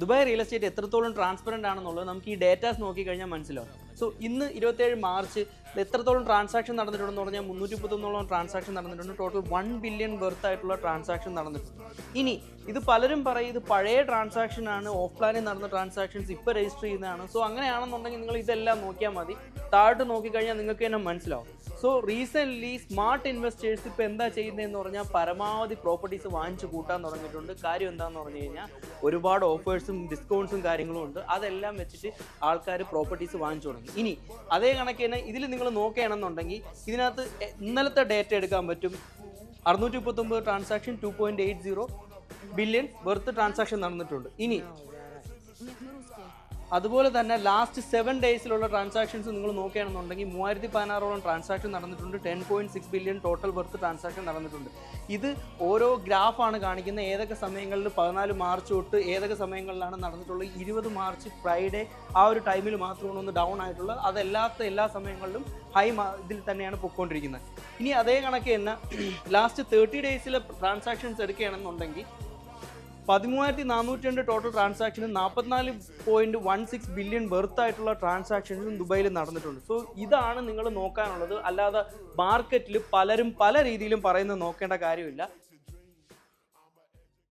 Dubai real estate എത്രത്തോളം transparent ആണെന്നുള്ളത് നമുക്ക് ഈ ഡേറ്റാസ് നോക്കിക്കഴിഞ്ഞാൽ മനസ്സിലാവും. സോ ഇന്ന് 27 മാർച്ച് എത്രത്തോളം ട്രാൻസാക്ഷൻ നടന്നിട്ടുണ്ടെന്ന് പറഞ്ഞാൽ 331 ട്രാൻസാക്ഷൻ നടന്നിട്ടുണ്ട്. ടോട്ടൽ 1 ബില്യൺ വെർത്ത് ആയിട്ടുള്ള ട്രാൻസാക്ഷൻ നടന്നിട്ടുണ്ട്. ഇനി ഇത് പലരും പറയും ഇത് പഴയ ട്രാൻസാക്ഷൻ ആണ്, ഓഫ് പ്ലാനിൽ നടന്ന ട്രാൻസാക്ഷൻസ് ഇപ്പോൾ രജിസ്റ്റർ ചെയ്യുന്നതാണ്. സോ അങ്ങനെയാണെന്നുണ്ടെങ്കിൽ നിങ്ങൾ ഇതെല്ലാം നോക്കിയാൽ മതി. താഴോട്ട് നോക്കിക്കഴിഞ്ഞാൽ നിങ്ങൾക്ക് തന്നെ മനസ്സിലാവും. സോ റീസെൻ്റ്ലി സ്മാർട്ട് ഇൻവെസ്റ്റേഴ്സ് ഇപ്പോൾ എന്താ ചെയ്യുന്നതെന്ന് പറഞ്ഞാൽ പരമാവധി പ്രോപ്പർട്ടീസ് വാങ്ങിച്ച് കൂട്ടാൻ തുടങ്ങിയിട്ടുണ്ട്. കാര്യം എന്താണെന്ന് പറഞ്ഞു കഴിഞ്ഞാൽ ഒരുപാട് ഓഫേഴ്സും ഡിസ്കൗണ്ട്സും കാര്യങ്ങളും ഉണ്ട്. അതെല്ലാം വെച്ചിട്ട് ആൾക്കാർ പ്രോപ്പർട്ടീസ് വാങ്ങിച്ചു തുടങ്ങി. ഇനി അതേ കണക്ക് തന്നെ ഇതിൽ നിങ്ങൾ നോക്കുകയാണെന്നുണ്ടെങ്കിൽ ഇതിനകത്ത് ഇന്നലത്തെ ഡേറ്റ എടുക്കാൻ പറ്റും. 639 ട്രാൻസാക്ഷൻ 2.80 ബില്യൺ വെർത്ത് ട്രാൻസാക്ഷൻ നടന്നിട്ടുണ്ട്. ഇനി അതുപോലെ തന്നെ ലാസ്റ്റ് 7 ഡേയ്സിലുള്ള ട്രാൻസാക്ഷൻസ് നിങ്ങൾ നോക്കുകയാണെന്നുണ്ടെങ്കിൽ 3016 ട്രാൻസാക്ഷൻ നടന്നിട്ടുണ്ട്. 10.6 ബില്യൺ ടോട്ടൽ വെർത്ത് ട്രാൻസാക്ഷൻ നടന്നിട്ടുണ്ട്. ഇത് ഓരോ ഗ്രാഫാണ് കാണിക്കുന്നത്. ഏതൊക്കെ സമയങ്ങളിൽ 14 മാർച്ച് തൊട്ട് ഏതൊക്കെ സമയങ്ങളിലാണ് നടന്നിട്ടുള്ളത്. 20 മാർച്ച് ഫ്രൈഡേ ആ ഒരു ടൈമിൽ മാത്രമാണ് ഒന്ന് ഡൗൺ ആയിട്ടുള്ളത്. അതല്ലാത്ത എല്ലാ സമയങ്ങളിലും ഹൈ ഇതിൽ തന്നെയാണ് പൊയ്ക്കൊണ്ടിരിക്കുന്നത്. ഇനി അതേ കണക്ക് തന്നെ ലാസ്റ്റ് 30 ഡേയ്സിലെ ട്രാൻസാക്ഷൻസ് എടുക്കുകയാണെന്നുണ്ടെങ്കിൽ 13402 ടോട്ടൽ ട്രാൻസാക്ഷനും 44.16 ബില്യൺ വെർത്ത് ആയിട്ടുള്ള ട്രാൻസാക്ഷൻസും ദുബായിൽ നടന്നിട്ടുണ്ട്. സോ ഇതാണ് നിങ്ങൾ നോക്കാനുള്ളത്. അല്ലാതെ മാർക്കറ്റിൽ പലരും പല രീതിയിലും പറയുന്നത് നോക്കേണ്ട കാര്യമില്ല.